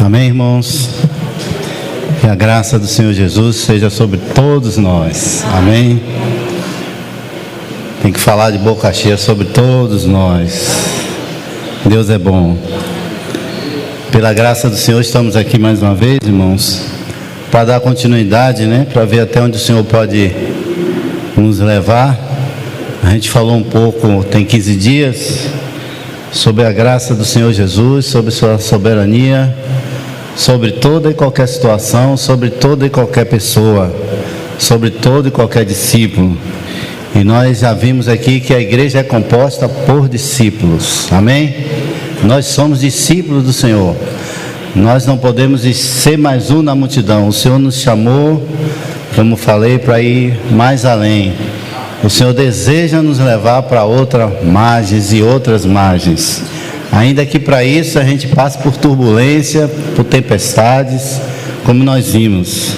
Amém, irmãos? Que a graça do Senhor Jesus seja sobre todos nós. Amém? Tem que falar de boca cheia sobre todos nós. Deus é bom. Pela graça do Senhor estamos aqui mais uma vez, irmãos, para dar continuidade, para ver até onde o Senhor pode nos levar. A gente falou um pouco, tem 15 dias, sobre a graça do Senhor Jesus, sobre sua soberania, sobre toda e qualquer situação, sobre toda e qualquer pessoa, sobre todo e qualquer discípulo. E nós já vimos aqui que a igreja é composta por discípulos. Amém? Nós somos discípulos do Senhor. Nós não podemos ser mais um na multidão. O Senhor nos chamou, como falei, para ir mais além. O Senhor deseja nos levar para outras margens e outras margens. Ainda que para isso a gente passe por turbulência, por tempestades, como nós vimos.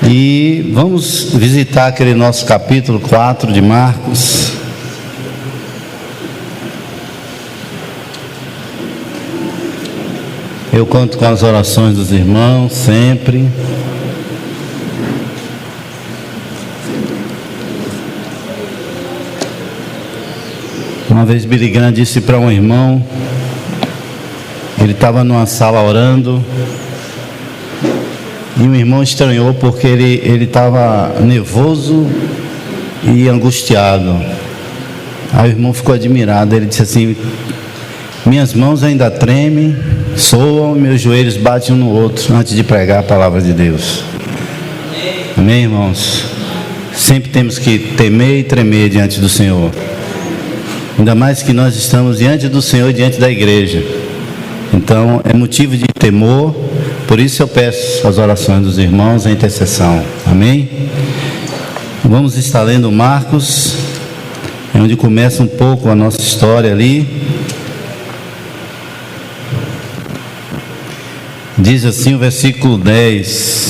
E vamos visitar aquele nosso capítulo 4 de Marcos. Eu conto com as orações dos irmãos sempre. Uma vez Billy Graham disse para um irmão, ele estava numa sala orando, e um irmão estranhou porque ele estava nervoso e angustiado. Aí o irmão ficou admirado, ele disse assim: minhas mãos ainda tremem, soam, meus joelhos batem um no outro antes de pregar a palavra de Deus. Amém, irmãos? Sempre temos que temer e tremer diante do Senhor. Ainda mais que nós estamos diante do Senhor, diante da igreja. Então é motivo de temor. Por isso eu peço as orações dos irmãos, a intercessão. Amém? Vamos estar lendo Marcos, onde começa um pouco a nossa história ali. Diz assim o versículo 10.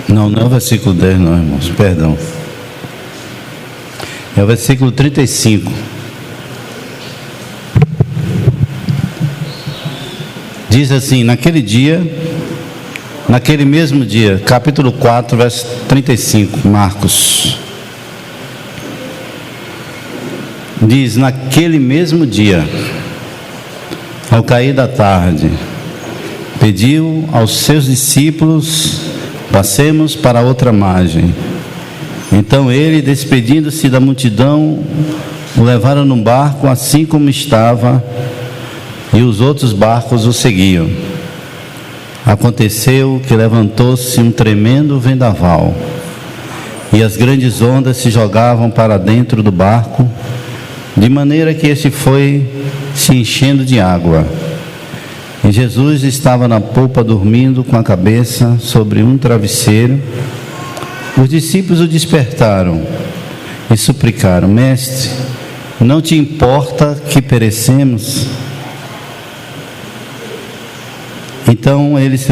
Não é o versículo 10 não, irmãos, perdão. É o versículo 35. Diz assim: naquele mesmo dia, capítulo 4, verso 35, Marcos. Diz: naquele mesmo dia, ao cair da tarde, pediu aos seus discípulos: passemos para outra margem. Então ele, despedindo-se da multidão, o levaram num barco assim como estava, e os outros barcos o seguiam. Aconteceu que levantou-se um tremendo vendaval, e as grandes ondas se jogavam para dentro do barco, de maneira que este foi se enchendo de água. E Jesus estava na polpa dormindo com a cabeça sobre um travesseiro. Os discípulos o despertaram e suplicaram: mestre, não te importa que perecemos? Então ele se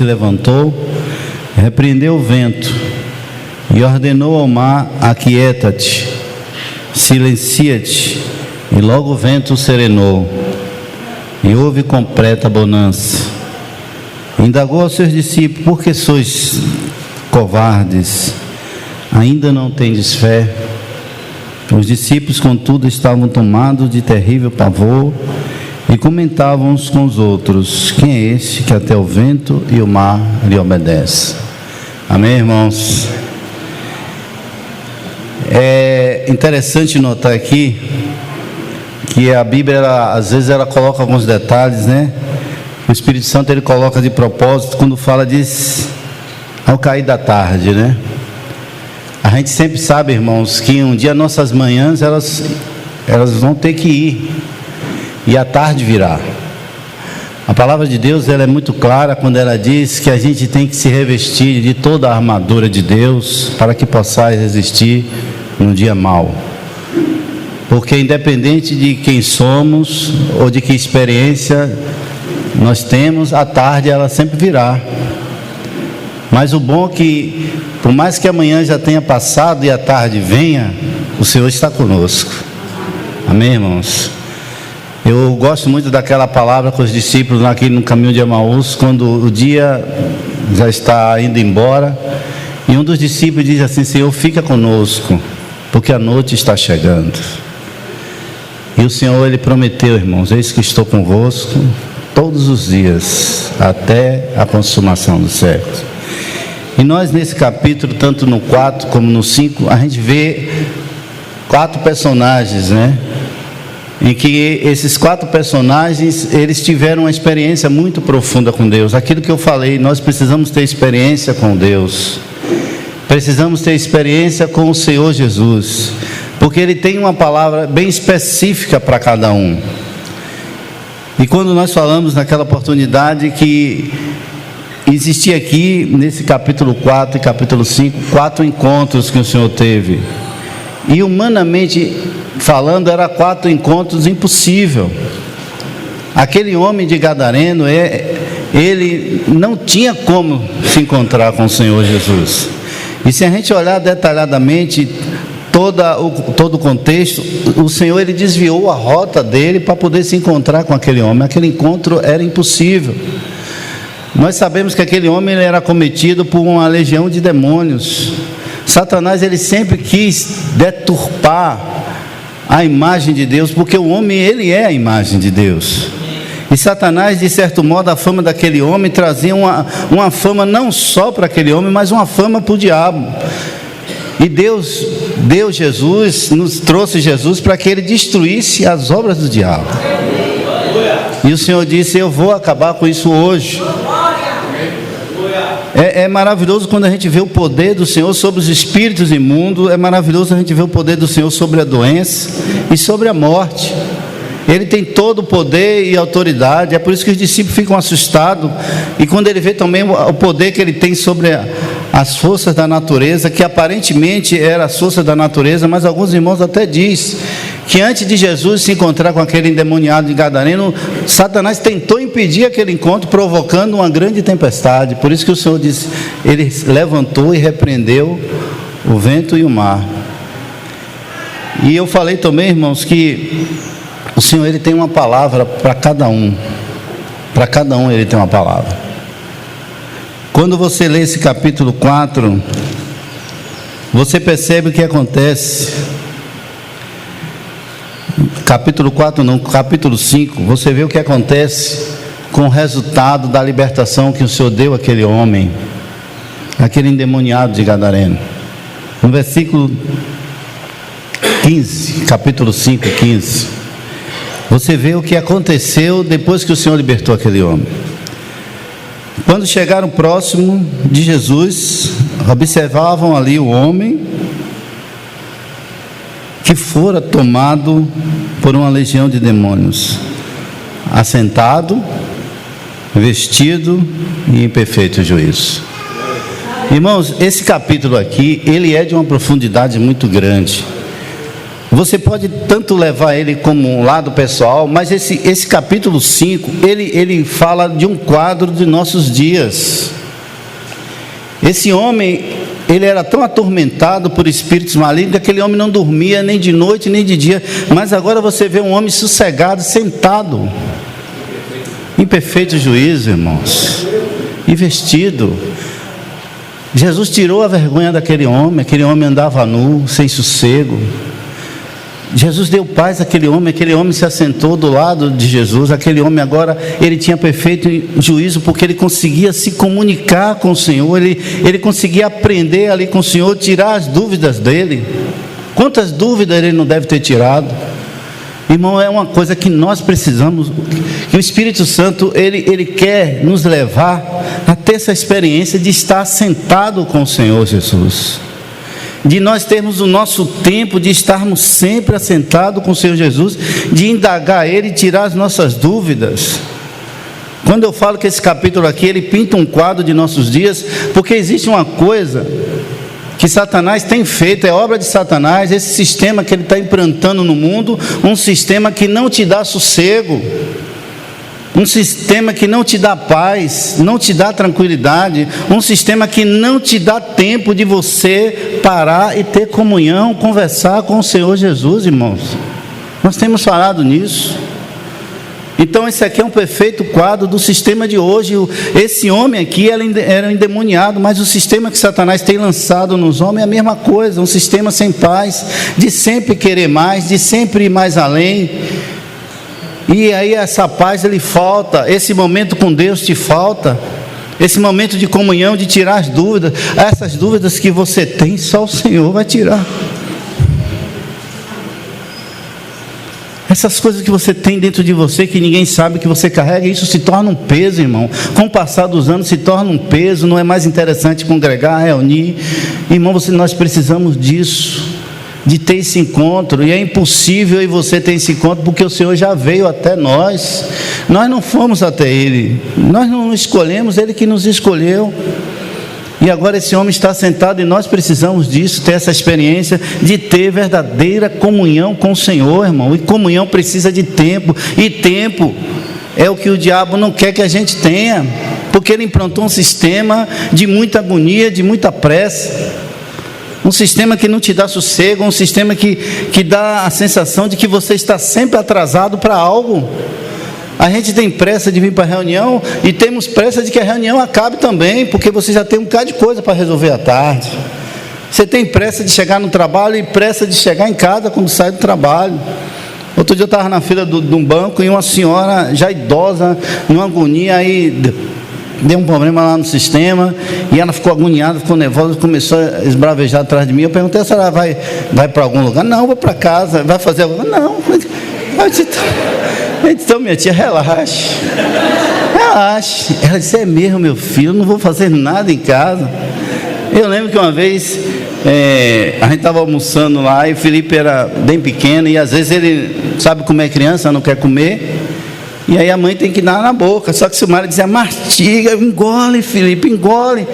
levantou, repreendeu o vento e ordenou ao mar: aquieta-te, silencia-te. E logo o vento serenou e houve completa bonança. Indagou aos seus discípulos: por que sois covardes? Ainda não tendes fé? Os discípulos, contudo, estavam tomados de terrível pavor e comentavam uns com os outros: quem é este que até o vento e o mar lhe obedece? Amém, irmãos? É interessante notar aqui que a Bíblia, às vezes ela coloca alguns detalhes, O Espírito Santo ele coloca de propósito quando fala disso ao cair da tarde, A gente sempre sabe, irmãos, que um dia nossas manhãs elas vão ter que ir e a tarde virá. A palavra de Deus ela é muito clara quando ela diz que a gente tem que se revestir de toda a armadura de Deus para que possais resistir no dia mau. Porque independente de quem somos ou de que experiência nós temos, a tarde ela sempre virá. Mas o bom é que por mais que amanhã já tenha passado e a tarde venha, o Senhor está conosco. Amém, irmãos? Eu gosto muito daquela palavra com os discípulos aqui no caminho de Emaús, quando o dia já está indo embora, e um dos discípulos diz assim: Senhor, fica conosco, porque a noite está chegando. E o Senhor, Ele prometeu, irmãos: eis que estou convosco todos os dias, até a consumação dos séculos. E nós nesse capítulo, tanto no 4 como no 5, a gente vê 4 personagens, né? Em que esses 4 personagens, eles tiveram uma experiência muito profunda com Deus. Aquilo que eu falei, nós precisamos ter experiência com Deus. Precisamos ter experiência com o Senhor Jesus, porque Ele tem uma palavra bem específica para cada um. E quando nós falamos naquela oportunidade que existia aqui, nesse capítulo 4 e capítulo 5, 4 encontros que o Senhor teve. E humanamente falando, eram 4 encontros impossível. Aquele homem de Gadareno, ele não tinha como se encontrar com o Senhor Jesus. E se a gente olhar detalhadamente todo o contexto, o Senhor, Ele desviou a rota dele para poder se encontrar com aquele homem. Aquele encontro era impossível. Nós sabemos que aquele homem, ele era cometido por uma legião de demônios. Satanás, ele sempre quis deturpar a imagem de Deus, porque o homem, ele é a imagem de Deus. E Satanás, de certo modo, a fama daquele homem trazia uma fama não só para aquele homem, mas uma fama para o diabo. E Deus deu Jesus, nos trouxe Jesus para que ele destruísse as obras do diabo. E o Senhor disse: eu vou acabar com isso hoje. É maravilhoso quando a gente vê o poder do Senhor sobre os espíritos imundos. É maravilhoso a gente ver o poder do Senhor sobre a doença e sobre a morte. Ele tem todo o poder e autoridade. É por isso que os discípulos ficam assustados. E quando ele vê também o poder que ele tem sobre as forças da natureza, que aparentemente eram as forças da natureza, mas alguns irmãos até dizem que antes de Jesus se encontrar com aquele endemoniado de Gadareno, Satanás tentou impedir aquele encontro, provocando uma grande tempestade. Por isso que o Senhor disse, ele levantou e repreendeu o vento e o mar. E eu falei também, irmãos, que o Senhor, Ele tem uma palavra para cada um. Para cada um Ele tem uma palavra. Quando você lê esse capítulo 4, você percebe o que acontece. Capítulo 4 não, capítulo 5, você vê o que acontece com o resultado da libertação que o Senhor deu àquele homem, aquele endemoniado de Gadareno. No versículo 15, capítulo 5, 15, você vê o que aconteceu depois que o Senhor libertou aquele homem. Quando chegaram próximo de Jesus, observavam ali o homem que fora tomado por uma legião de demônios, assentado, vestido e em perfeito juízo. Irmãos, esse capítulo aqui, ele é de uma profundidade muito grande. Você pode tanto levar ele como um lado pessoal, mas esse capítulo 5, ele fala de um quadro de nossos dias. Esse homem, ele era tão atormentado por espíritos malignos, que aquele homem não dormia nem de noite nem de dia. Mas agora você vê um homem sossegado, sentado, em perfeito juízo, irmãos, e vestido. Jesus tirou a vergonha daquele homem. Aquele homem andava nu, sem sossego. Jesus deu paz àquele homem se assentou do lado de Jesus. Aquele homem agora, ele tinha perfeito juízo, porque ele conseguia se comunicar com o Senhor, ele conseguia aprender ali com o Senhor, tirar as dúvidas dele. Quantas dúvidas ele não deve ter tirado? Irmão, é uma coisa que nós precisamos, que o Espírito Santo, ele quer nos levar a ter essa experiência de estar sentado com o Senhor Jesus, de nós termos o nosso tempo, de estarmos sempre assentados com o Senhor Jesus, de indagar Ele e tirar as nossas dúvidas. Quando eu falo que esse capítulo aqui, ele pinta um quadro de nossos dias, porque existe uma coisa que Satanás tem feito, é obra de Satanás, esse sistema que ele está implantando no mundo, um sistema que não te dá sossego, um sistema que não te dá paz, não te dá tranquilidade, um sistema que não te dá tempo de você parar e ter comunhão, conversar com o Senhor Jesus, irmãos. Nós temos falado nisso. Então esse aqui é um perfeito quadro do sistema de hoje. Esse homem aqui era um endemoniado, mas o sistema que Satanás tem lançado nos homens é a mesma coisa, um sistema sem paz, de sempre querer mais, de sempre ir mais além. E aí essa paz lhe falta, esse momento com Deus te falta, esse momento de comunhão, de tirar as dúvidas. Essas dúvidas que você tem, só o Senhor vai tirar. Essas coisas que você tem dentro de você, que ninguém sabe que você carrega, isso se torna um peso, irmão. Com o passar dos anos se torna um peso, não é mais interessante congregar, reunir. Irmão, nós precisamos disso, de ter esse encontro, e é impossível eu e você ter esse encontro, porque o Senhor já veio até nós. Nós não fomos até Ele, nós não escolhemos, Ele que nos escolheu. E agora esse homem está sentado e nós precisamos disso, ter essa experiência de ter verdadeira comunhão com o Senhor, irmão. E comunhão precisa de tempo, e tempo é o que o diabo não quer que a gente tenha, porque ele implantou um sistema de muita agonia, de muita pressa, um sistema que não te dá sossego, um sistema que dá a sensação de que você está sempre atrasado para algo. A gente tem pressa de vir para a reunião e temos pressa de que a reunião acabe também, porque você já tem um bocado de coisa para resolver à tarde. Você tem pressa de chegar no trabalho e pressa de chegar em casa quando sai do trabalho. Outro dia eu estava na fila de um banco e uma senhora já idosa, numa agonia, aí deu um problema lá no sistema e ela ficou agoniada, ficou nervosa, começou a esbravejar atrás de mim. Eu perguntei se ela vai para algum lugar. Não, vou para casa. Vai fazer alguma coisa? Não. Então, minha tia, relaxe. Ela disse: é mesmo, meu filho, eu não vou fazer nada em casa. Eu lembro que uma vez a gente estava almoçando lá e o Felipe era bem pequeno, e às vezes ele sabe como é criança, não quer comer, e aí a mãe tem que dar na boca. Só que o Silmara dizia: mastiga, engole, Felipe, engole.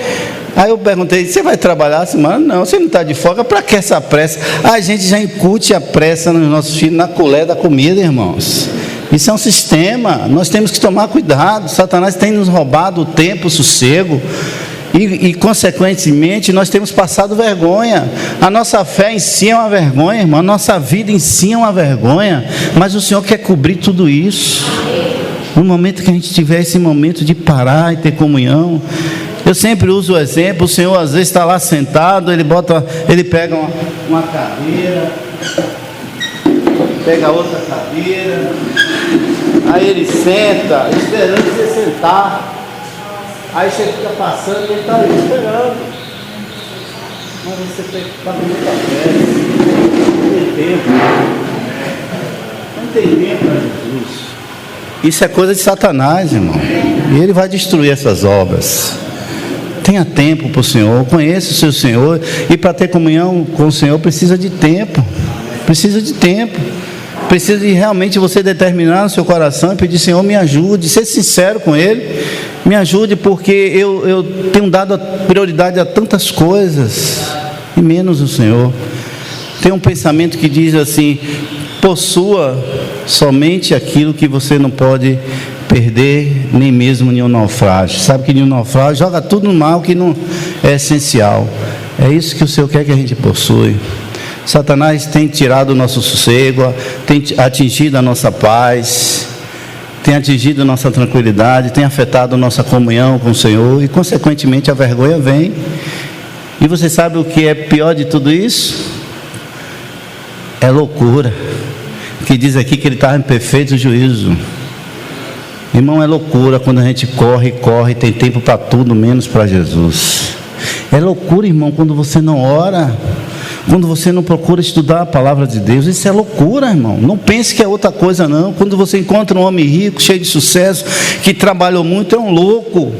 Aí eu perguntei: você vai trabalhar, Silmara? Não, você não está de folga, para que essa pressa? A gente já incute a pressa nos nossos filhos na colher da comida, irmãos. Isso é um sistema, nós temos que tomar cuidado. Satanás tem nos roubado o tempo, o sossego, e consequentemente nós temos passado vergonha. A nossa fé em si é uma vergonha, irmão. A nossa vida em si é uma vergonha, mas o Senhor quer cobrir tudo isso. No momento que a gente tiver esse momento de parar e ter comunhão, eu sempre uso o exemplo. O Senhor às vezes está lá sentado, ele pega uma cadeira, pega outra cadeira, aí ele senta, esperando você sentar. Aí você fica passando e ele está ali esperando. Mas você está com muita pressa, não tem tempo. Não tem tempo para Jesus. Isso é coisa de Satanás, irmão. E ele vai destruir essas obras. Tenha tempo para o Senhor, conheça o seu Senhor. E para ter comunhão com o Senhor precisa de tempo. Precisa de tempo. Precisa de realmente você determinar no seu coração e pedir: Senhor, me ajude. Ser sincero com Ele. Me ajude, porque eu tenho dado prioridade a tantas coisas e menos o Senhor. Tem um pensamento que diz assim: possua somente aquilo que você não pode perder, nem mesmo nenhum naufrágio. Sabe que nenhum naufrágio joga tudo no mal, que não é essencial. É isso que o Senhor quer que a gente possui. Satanás tem tirado o nosso sossego, tem atingido a nossa paz, tem atingido a nossa tranquilidade, tem afetado a nossa comunhão com o Senhor, e consequentemente a vergonha vem. E você sabe o que é pior de tudo isso? É loucura, que diz aqui que ele está em perfeito juízo. Irmão, é loucura quando a gente corre, tem tempo para tudo, menos para Jesus. É loucura, irmão, quando você não ora, quando você não procura estudar a palavra de Deus. Isso é loucura, irmão. Não pense que é outra coisa, não. Quando você encontra um homem rico, cheio de sucesso, que trabalhou muito, é um louco,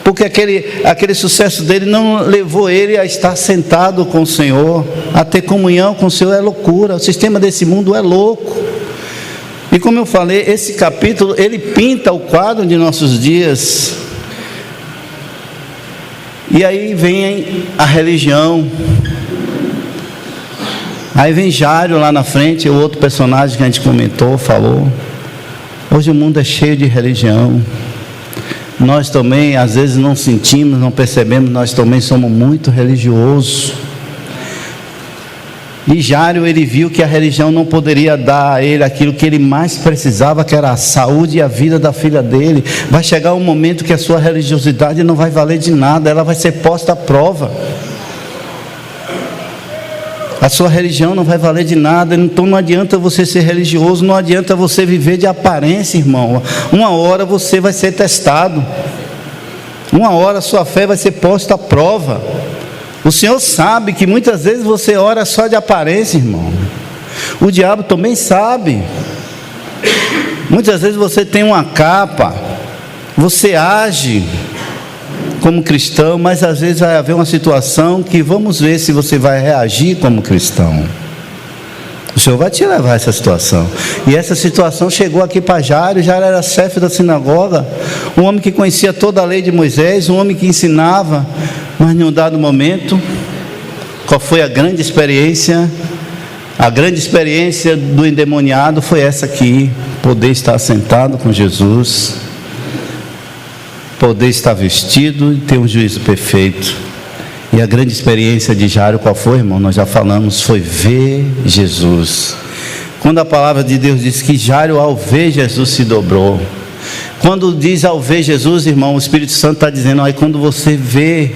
porque aquele sucesso dele não levou ele a estar sentado com o Senhor, a ter comunhão com o Senhor. É loucura. O sistema desse mundo é louco. E como eu falei, esse capítulo, ele pinta o quadro de nossos dias. E aí vem a religião. Aí vem Jário lá na frente, o outro personagem que a gente comentou, falou. Hoje o mundo é cheio de religião. Nós também, às vezes, não sentimos, não percebemos, nós também somos muito religiosos. E Jairo, ele viu que a religião não poderia dar a ele aquilo que ele mais precisava, que era a saúde e a vida da filha dele. Vai chegar um momento que a sua religiosidade não vai valer de nada, ela vai ser posta à prova. A sua religião não vai valer de nada, então não adianta você ser religioso, não adianta você viver de aparência, irmão. Uma hora você vai ser testado, uma hora a sua fé vai ser posta à prova. O Senhor sabe que muitas vezes você ora só de aparência, irmão. O diabo também sabe. Muitas vezes você tem uma capa, você age como cristão, mas às vezes vai haver uma situação que vamos ver se você vai reagir como cristão. O Senhor vai te levar a essa situação. E essa situação chegou aqui para Jairo. Jairo era chefe da sinagoga, um homem que conhecia toda a lei de Moisés, um homem que ensinava. Mas em um dado momento, qual foi a grande experiência? A grande experiência do endemoniado foi essa aqui: poder estar sentado com Jesus, poder estar vestido e ter um juízo perfeito. E a grande experiência de Jairo qual foi, irmão? Nós já falamos, foi ver Jesus. Quando a palavra de Deus diz que Jairo, ao ver Jesus, se dobrou. Quando diz ao ver Jesus, irmão, o Espírito Santo está dizendo, aí quando você vê,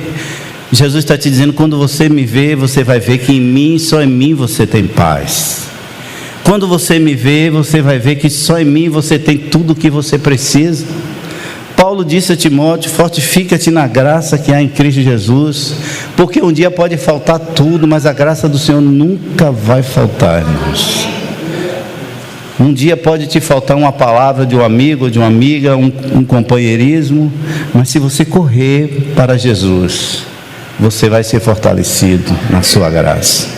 Jesus está te dizendo, quando você me vê, você vai ver que em mim, só em mim você tem paz. Quando você me vê, você vai ver que só em mim você tem tudo o que você precisa. Paulo disse a Timóteo, fortifica-te na graça que há em Cristo Jesus, porque um dia pode faltar tudo, mas a graça do Senhor nunca vai faltar, irmãos. Um dia pode te faltar uma palavra de um amigo ou de uma amiga, um companheirismo, mas se você correr para Jesus, você vai ser fortalecido na sua graça.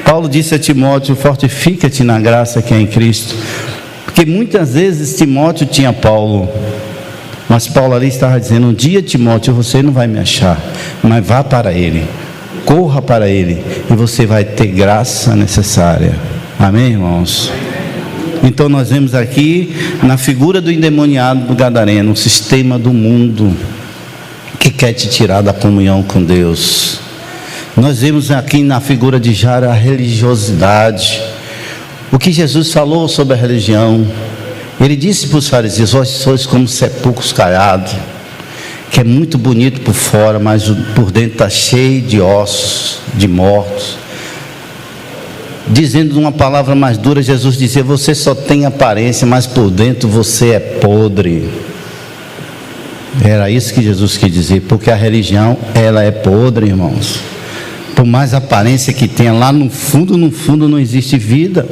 Paulo disse a Timóteo, fortifica-te na graça que é em Cristo, porque muitas vezes Timóteo tinha Paulo, mas Paulo ali estava dizendo, um dia Timóteo, você não vai me achar, mas vá para ele, corra para ele, e você vai ter graça necessária. Amém, irmãos? Então nós vemos aqui na figura do endemoniado do gadareno, o sistema do mundo que quer te tirar da comunhão com Deus. Nós vemos aqui na figura de Jairo a religiosidade. O que Jesus falou sobre a religião? Ele disse para os fariseus, vós sois como sepulcros caiados, que é muito bonito por fora, mas por dentro está cheio de ossos, de mortos. Dizendo uma palavra mais dura, Jesus dizia, você só tem aparência, mas por dentro você é podre. Era isso que Jesus quis dizer, porque a religião, ela é podre, irmãos. Por mais aparência que tenha, lá no fundo não existe vida.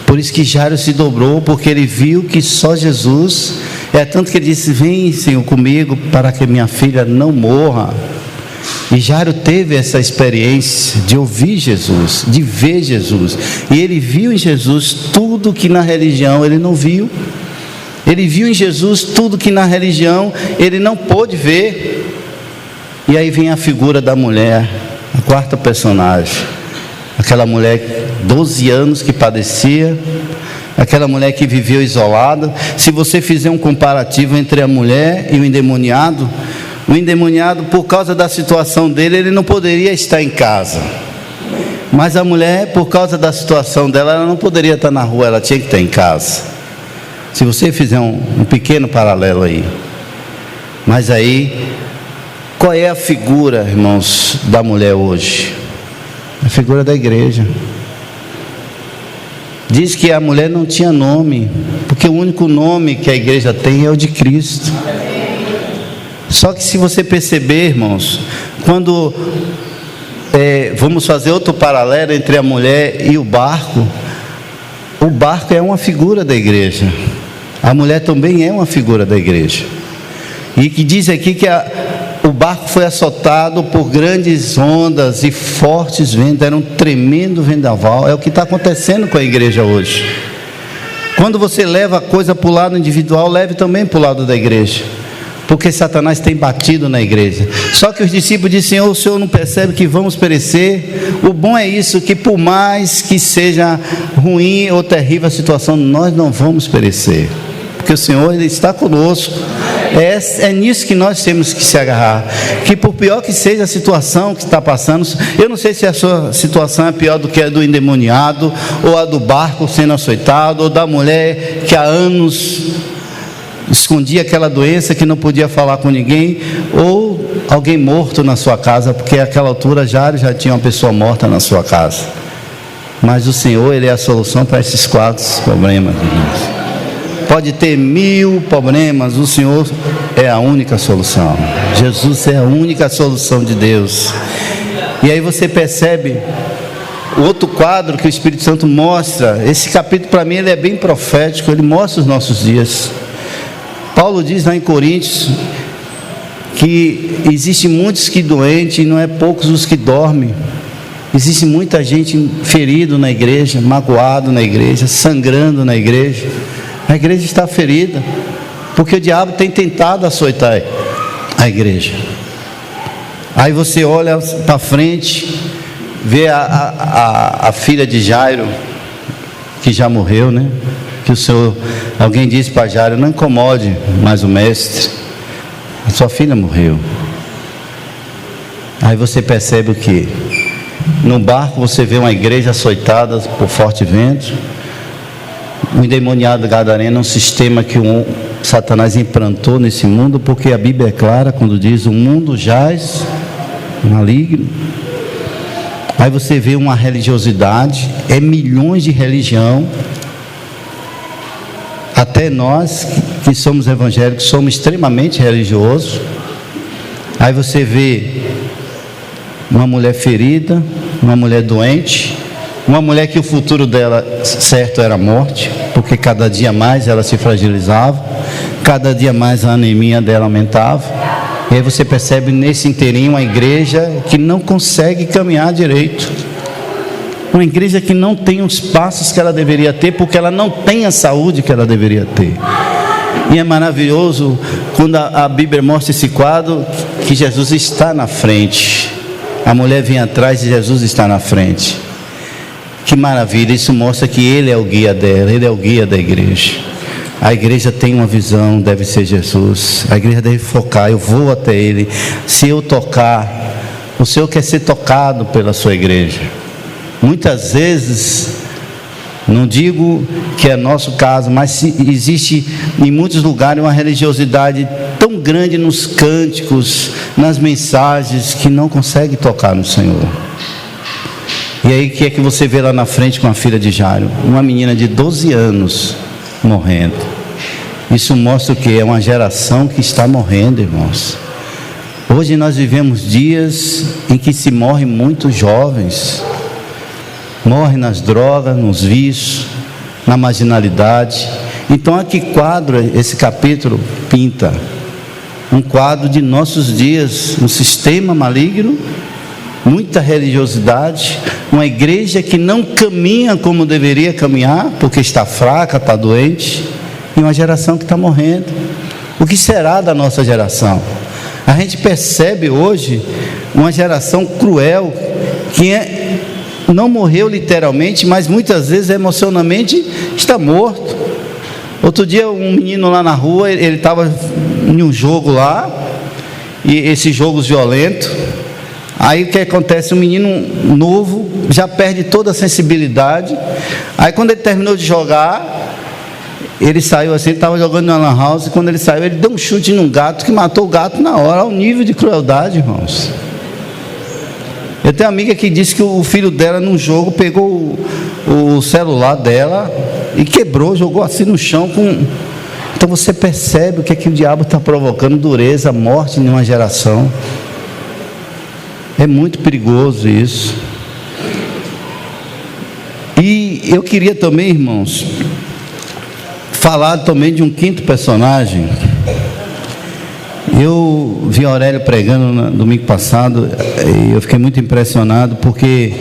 Por isso que Jairo se dobrou, porque ele viu que só Jesus, é tanto que ele disse, vem Senhor comigo, para que minha filha não morra. E Jairo teve essa experiência de ouvir Jesus, de ver Jesus, e ele viu em Jesus tudo que na religião ele não viu. Ele viu em Jesus tudo que na religião ele não pôde ver. E aí vem a figura da mulher, a quarta personagem, aquela mulher 12 anos que padecia, aquela mulher que viveu isolada. Se você fizer um comparativo entre a mulher e o endemoniado, por causa da situação dele, ele não poderia estar em casa, mas a mulher, por causa da situação dela, ela não poderia estar na rua, ela tinha que estar em casa. Se você fizer um pequeno paralelo aí. Mas aí, qual é a figura, irmãos, da mulher hoje? A figura da igreja. Diz que a mulher não tinha nome, porque o único nome que a igreja tem é o de Cristo. Só que se você perceber, irmãos, quando vamos fazer outro paralelo entre a mulher e o barco é uma figura da igreja. A mulher também é uma figura da igreja. E que diz aqui que o barco foi açotado por grandes ondas e fortes ventos, era um tremendo vendaval. É o que está acontecendo com a igreja hoje. Quando você leva a coisa para o lado individual, leve também para o lado da igreja, porque Satanás tem batido na igreja. Só que os discípulos dizem, Senhor, o Senhor não percebe que vamos perecer? O bom é isso, que por mais que seja ruim ou terrível a situação, nós não vamos perecer, porque o Senhor, Ele está conosco. É nisso que nós temos que se agarrar. Que por pior que seja a situação que está passando, eu não sei se a sua situação é pior do que a do endemoniado, ou a do barco sendo açoitado, ou da mulher que há anos escondia aquela doença que não podia falar com ninguém, ou alguém morto na sua casa, porque àquela altura já tinha uma pessoa morta na sua casa. Mas o Senhor, Ele é a solução para esses 4 problemas, irmãos. Pode ter 1000 problemas, o Senhor é a única solução. Jesus é a única solução de Deus. E aí você percebe o outro quadro que o Espírito Santo mostra. Esse capítulo para mim ele é bem profético, ele mostra os nossos dias. Paulo diz lá em Coríntios que existe muitos que doentes e não é poucos os que dormem. Existe muita gente ferido na igreja, magoado na igreja, sangrando na igreja. A igreja está ferida, porque o diabo tem tentado açoitar a igreja. Aí você olha para frente, vê a filha de Jairo, que já morreu, né? Que alguém disse para Jairo: não incomode mais o mestre, a sua filha morreu. Aí você percebe o que? No barco você vê uma igreja açoitada por forte vento. O endemoniado gadareno é um sistema que Satanás implantou nesse mundo, porque a Bíblia é clara quando diz: o mundo jaz maligno. Aí você vê uma religiosidade, milhões de religião. Até nós que somos evangélicos somos extremamente religiosos. Aí você vê uma mulher ferida, uma mulher doente, uma mulher que o futuro dela certo era a morte, porque cada dia mais ela se fragilizava, cada dia mais a anemia dela aumentava. E aí você percebe nesse inteirinho uma igreja que não consegue caminhar direito, uma igreja que não tem os passos que ela deveria ter, porque ela não tem a saúde que ela deveria ter. E é maravilhoso quando a Bíblia mostra esse quadro, que Jesus está na frente, a mulher vem atrás e Jesus está na frente. Que maravilha, isso mostra que Ele é o guia dela, Ele é o guia da igreja. A igreja tem uma visão, deve ser Jesus. A igreja deve focar, eu vou até Ele. Se eu tocar, o Senhor quer ser tocado pela sua igreja. Muitas vezes, não digo que é nosso caso, mas existe em muitos lugares uma religiosidade tão grande nos cânticos, nas mensagens, que não consegue tocar no Senhor. E aí o que é que você vê lá na frente com a filha de Jairo? Uma menina de 12 anos morrendo. Isso mostra o que? É uma geração que está morrendo, irmãos. Hoje nós vivemos dias em que se morrem muitos jovens. Morrem nas drogas, nos vícios, na marginalidade. Então a que quadro esse capítulo pinta? Um quadro de nossos dias, um sistema maligno, muita religiosidade, uma igreja que não caminha como deveria caminhar, porque está fraca, está doente, e uma geração que está morrendo. O que será da nossa geração? A gente percebe hoje uma geração cruel, que não morreu literalmente, mas muitas vezes emocionalmente está morto. Outro dia um menino lá na rua, ele estava em um jogo lá, e esses jogos violentos. Aí o que acontece? Um menino novo já perde toda a sensibilidade. Aí quando ele terminou de jogar, ele saiu assim, ele estava jogando na lan house, e quando ele saiu, ele deu um chute num gato, que matou o gato na hora. Ao nível de crueldade, irmãos. Eu tenho uma amiga que disse que o filho dela num jogo pegou o celular dela e quebrou, jogou assim no chão com... Então você percebe o que é que o diabo está provocando: dureza, morte em uma geração. É muito perigoso isso. E eu queria também, irmãos, falar também de um quinto personagem. Eu vi Aurélio pregando no domingo passado e eu fiquei muito impressionado, porque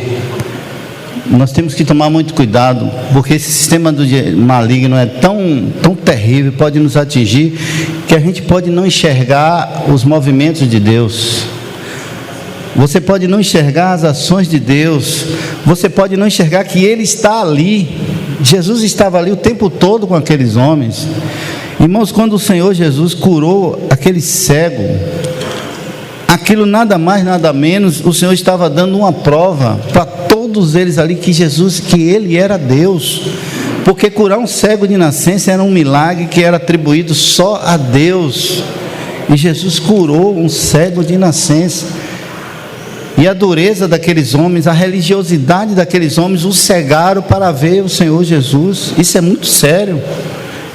nós temos que tomar muito cuidado, porque esse sistema do maligno é tão terrível, pode nos atingir, que a gente pode não enxergar os movimentos de Deus. Você pode não enxergar as ações de Deus, você pode não enxergar que Ele está ali. Jesus estava ali o tempo todo com aqueles homens. Irmãos, quando o Senhor Jesus curou aquele cego, aquilo nada mais, nada menos, o Senhor estava dando uma prova para todos eles ali que Jesus, que Ele era Deus. Porque curar um cego de nascença era um milagre que era atribuído só a Deus. E Jesus curou um cego de nascença. E a dureza daqueles homens, a religiosidade daqueles homens os cegaram para ver o Senhor Jesus. Isso é muito sério.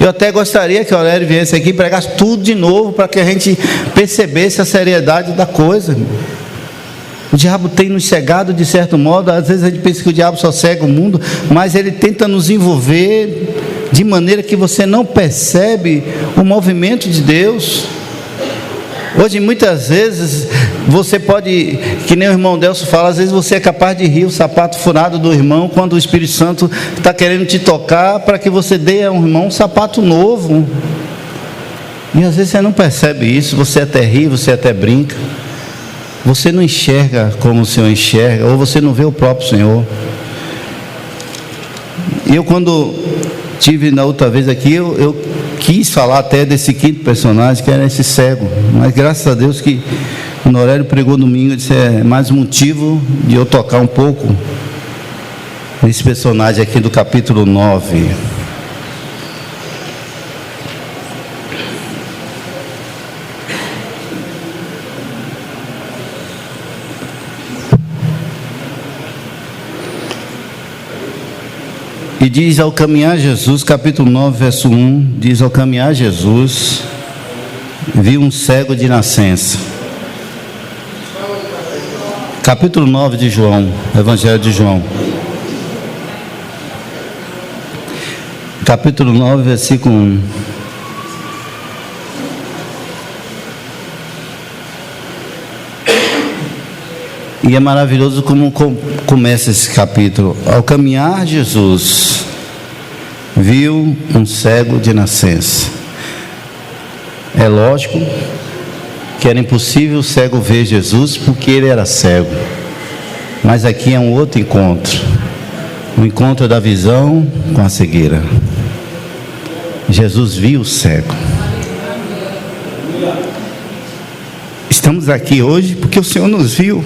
Eu até gostaria que o Aurélio viesse aqui e pregasse tudo de novo, para que a gente percebesse a seriedade da coisa. O diabo tem nos cegado de certo modo. Às vezes a gente pensa que o diabo só cega o mundo, mas ele tenta nos envolver de maneira que você não percebe o movimento de Deus. Hoje muitas vezes você pode, que nem o irmão Delcio fala, às vezes você é capaz de rir o sapato furado do irmão, quando o Espírito Santo está querendo te tocar para que você dê a um irmão um sapato novo. E às vezes você não percebe isso, você até ri, você até brinca, você não enxerga como o Senhor enxerga, ou você não vê o próprio Senhor. Eu, quando tive na outra vez aqui, eu quis falar até desse quinto personagem, que era esse cego, mas graças a Deus que o Norélio pregou domingo, disse, é mais motivo de eu tocar um pouco nesse personagem aqui do capítulo 9. E diz: ao caminhar Jesus, capítulo 9, verso 1, diz: ao caminhar Jesus, viu um cego de nascença. Capítulo 9 de João, Evangelho de João. Capítulo 9, versículo 1. E é maravilhoso como começa esse capítulo. Ao caminhar Jesus, viu um cego de nascença. É lógico que era impossível o cego ver Jesus, porque ele era cego. Mas aqui é um outro encontro. O encontro da visão com a cegueira. Jesus viu o cego. Estamos aqui hoje porque o Senhor nos viu.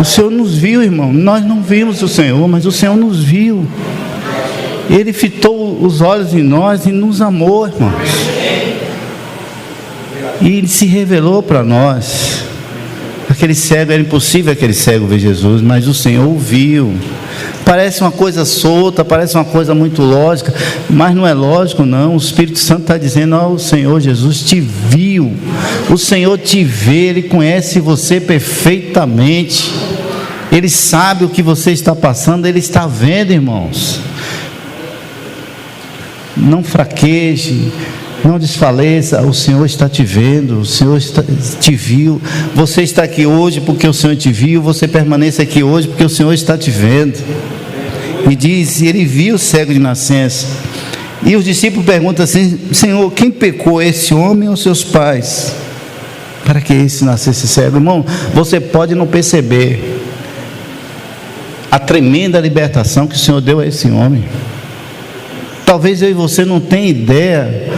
O Senhor nos viu, irmão. Nós não vimos o Senhor, mas o Senhor nos viu. Ele fitou os olhos em nós e nos amou, irmãos. E Ele se revelou para nós. Aquele cego, era impossível aquele cego ver Jesus, mas o Senhor o viu. Parece uma coisa solta, parece uma coisa muito lógica, mas não é lógico não. O Espírito Santo está dizendo: ó, o Senhor Jesus te viu. O Senhor te vê, Ele conhece você perfeitamente. Ele sabe o que você está passando, Ele está vendo, irmãos. Não fraqueje, não desfaleça, o Senhor está te vendo, o Senhor te viu. Você está aqui hoje porque o Senhor te viu, você permanece aqui hoje porque o Senhor está te vendo. E diz: Ele viu o cego de nascença. E os discípulos perguntam assim: Senhor, quem pecou, esse homem ou seus pais, para que esse nascesse cego? Irmão, você pode não perceber a tremenda libertação que o Senhor deu a esse homem. Talvez eu e você não tenha ideia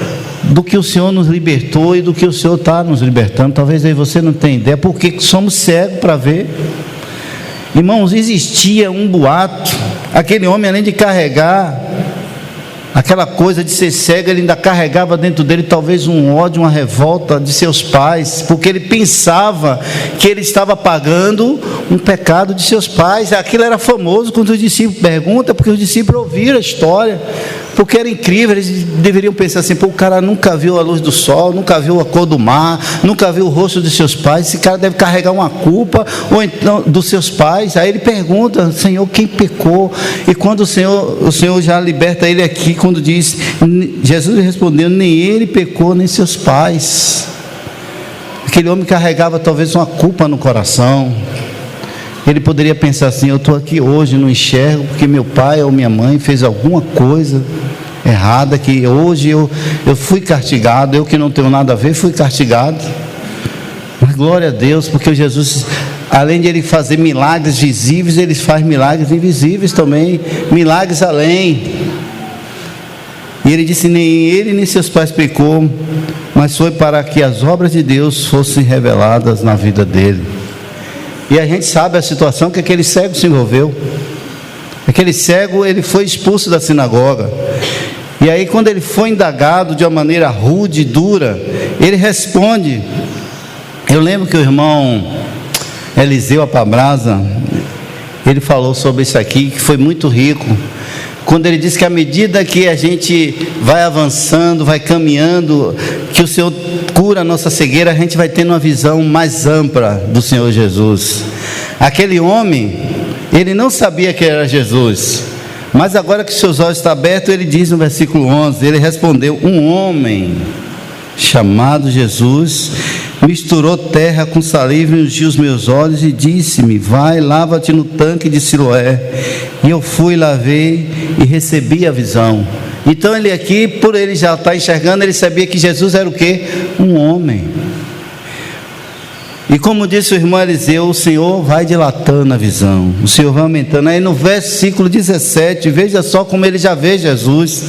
do que o Senhor nos libertou e do que o Senhor está nos libertando. Talvez eu e você não tenha ideia, porque somos cegos para ver. Irmãos, existia um boato. Aquele homem, além de carregar aquela coisa de ser cego, ele ainda carregava dentro dele talvez um ódio, uma revolta de seus pais, porque ele pensava que ele estava pagando um pecado de seus pais. Aquilo era famoso quando os discípulos perguntam, porque os discípulos ouviram a história, porque era incrível. Eles deveriam pensar assim: pô, o cara nunca viu a luz do sol, nunca viu a cor do mar, nunca viu o rosto de seus pais, esse cara deve carregar uma culpa, ou então dos seus pais. Aí ele pergunta: Senhor, quem pecou? E quando o Senhor já liberta ele aqui, quando diz, Jesus respondeu: nem ele pecou, nem seus pais. Aquele homem carregava talvez uma culpa no coração. Ele poderia pensar assim: eu estou aqui hoje, não enxergo porque meu pai ou minha mãe fez alguma coisa errada, que hoje eu fui castigado, eu que não tenho nada a ver, fui castigado. Mas glória a Deus, porque Jesus, além de Ele fazer milagres visíveis, Ele faz milagres invisíveis também, milagres além. E ele disse: nem ele nem seus pais pecou, mas foi para que as obras de Deus fossem reveladas na vida dele. E a gente sabe a situação que aquele cego se envolveu. Aquele cego, ele foi expulso da sinagoga. E aí, quando ele foi indagado de uma maneira rude e dura, ele responde. Eu lembro que o irmão Eliseu Apabrasa, ele falou sobre isso aqui, que foi muito rico, quando ele disse que à medida que a gente vai avançando, vai caminhando, que o Senhor cura a nossa cegueira, a gente vai tendo uma visão mais ampla do Senhor Jesus. Aquele homem, ele não sabia que era Jesus, mas agora que seus olhos estão abertos, ele diz no versículo 11, ele respondeu: um homem chamado Jesus misturou terra com saliva e ungiu os meus olhos e disse-me: vai, lava-te no tanque de Siloé. E eu fui, lavei e recebi a visão. Então ele aqui, por ele já estar enxergando, ele sabia que Jesus era o quê? Um homem. E como disse o irmão Eliseu, o Senhor vai dilatando a visão, o Senhor vai aumentando. Aí no versículo 17, veja só como ele já vê Jesus.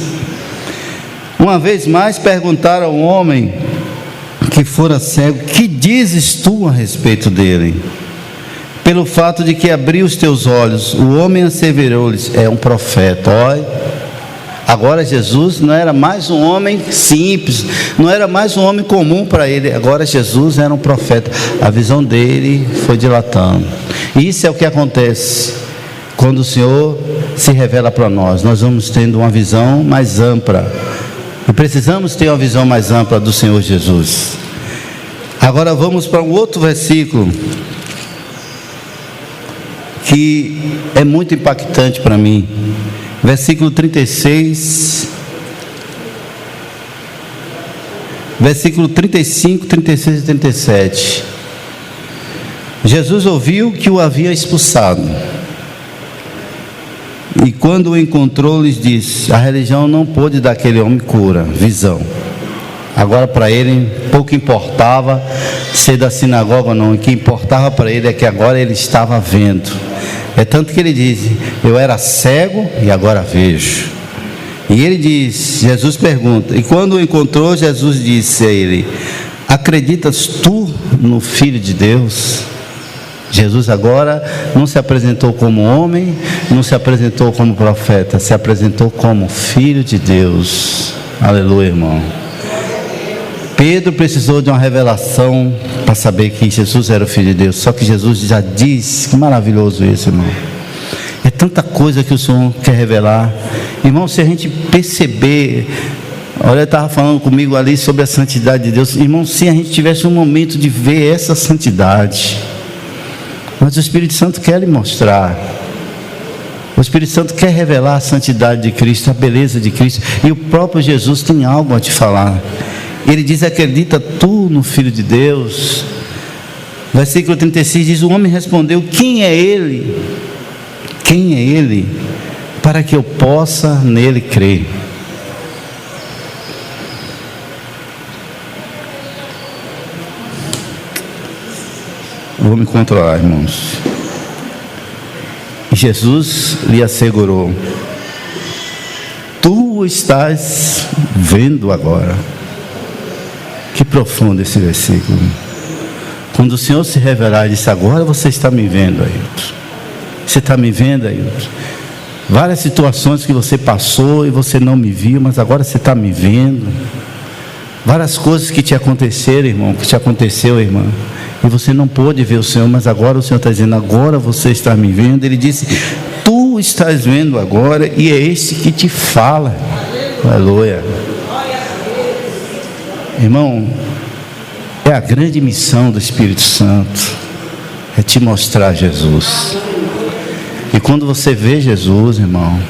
Uma vez mais perguntaram ao homem que fora cego: que dizes tu a respeito dele? Pelo fato de que abriu os teus olhos. O homem asseverou-lhes: é um profeta. Olha, agora Jesus não era mais um homem simples, não era mais um homem comum para ele, agora Jesus era um profeta. A visão dele foi dilatando. E isso é o que acontece quando o Senhor se revela para nós. Nós vamos tendo uma visão mais ampla, e precisamos ter uma visão mais ampla do Senhor Jesus. Agora vamos para um outro versículo que é muito impactante para mim. Versículo 36, versículo 35, 36 e 37. Jesus ouviu que o havia expulsado, e quando o encontrou, lhes disse: a religião não pôde dar àquele homem cura, visão. Agora para ele pouco importava ser da sinagoga ou não, o que importava para ele é que agora ele estava vendo. É tanto que ele diz: eu era cego e agora vejo. E ele diz, Jesus pergunta, e quando o encontrou, Jesus disse a ele: acreditas tu no Filho de Deus? Jesus agora não se apresentou como homem, não se apresentou como profeta, se apresentou como Filho de Deus. Aleluia, irmão. Pedro precisou de uma revelação para saber que Jesus era o Filho de Deus. Só que Jesus já disse, que maravilhoso isso, irmão. É tanta coisa que o Senhor quer revelar. Irmão, se a gente perceber, olha, ele estava falando comigo ali sobre a santidade de Deus. Irmão, se a gente tivesse um momento de ver essa santidade, mas o Espírito Santo quer lhe mostrar. O Espírito Santo quer revelar a santidade de Cristo, a beleza de Cristo. E o próprio Jesus tem algo a te falar. Ele diz: acredita tu no Filho de Deus? Versículo 36 diz: o homem respondeu: quem é ele? Quem é ele? Para que eu possa nele crer. Vou me controlar, irmãos. Jesus lhe assegurou: tu estás vendo agora. Que profundo esse versículo. Quando o Senhor se revelar e disse: agora você está me vendo, Ailton. Você está me vendo, Ailton? Várias situações que você passou e você não me viu, mas agora você está me vendo. Várias coisas que te aconteceram, irmão, que te aconteceu, irmã, e você não pôde ver o Senhor, mas agora o Senhor está dizendo: agora você está me vendo. Ele disse: tu estás vendo agora, e é este que te fala. Aleluia. Irmão, é a grande missão do Espírito Santo, é te mostrar Jesus. E quando você vê Jesus, irmão,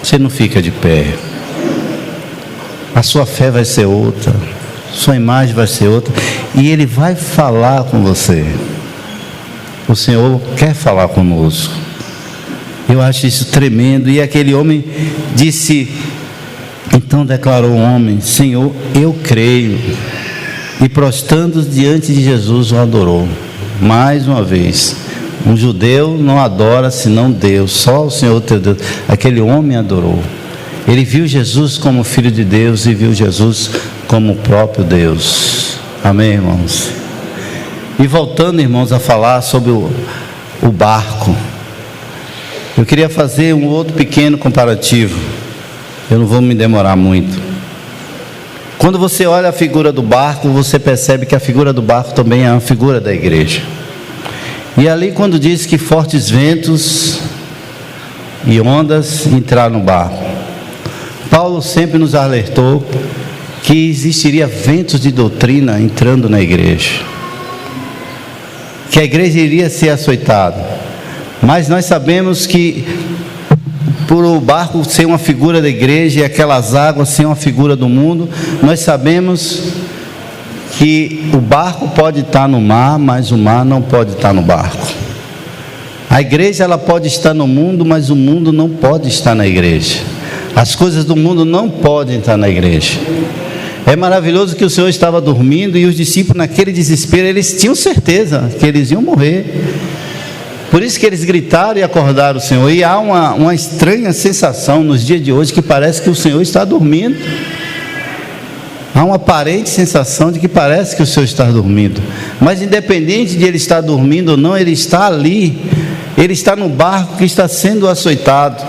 você não fica de pé. A sua fé vai ser outra, sua imagem vai ser outra, e Ele vai falar com você. O Senhor quer falar conosco. Eu acho isso tremendo. E aquele homem disse, então declarou o homem: Senhor, eu creio. E prostrando-se diante de Jesus, o adorou. Mais uma vez, um judeu não adora senão Deus, só o Senhor teu Deus. Aquele homem adorou. Ele viu Jesus como Filho de Deus e viu Jesus como o próprio Deus. Amém, irmãos? E voltando, irmãos, a falar sobre o barco, eu queria fazer um outro pequeno comparativo. Eu não vou me demorar muito. Quando você olha a figura do barco, você percebe que a figura do barco também é uma figura da igreja. E ali quando diz que fortes ventos e ondas entraram no barco, Paulo sempre nos alertou que existiria ventos de doutrina entrando na igreja, que a igreja iria ser açoitada. Mas nós sabemos que por o barco ser uma figura da igreja e aquelas águas ser uma figura do mundo, nós sabemos que o barco pode estar no mar, mas o mar não pode estar no barco. A igreja ela pode estar no mundo, mas o mundo não pode estar na igreja. As coisas do mundo não podem estar na igreja. É maravilhoso que o Senhor estava dormindo e os discípulos naquele desespero, eles tinham certeza que eles iam morrer. Por isso que eles gritaram e acordaram o Senhor. E há uma estranha sensação nos dias de hoje que parece que o Senhor está dormindo. Há uma aparente sensação de que parece que o Senhor está dormindo. Mas independente de ele estar dormindo ou não, ele está ali. Ele está no barco que está sendo açoitado.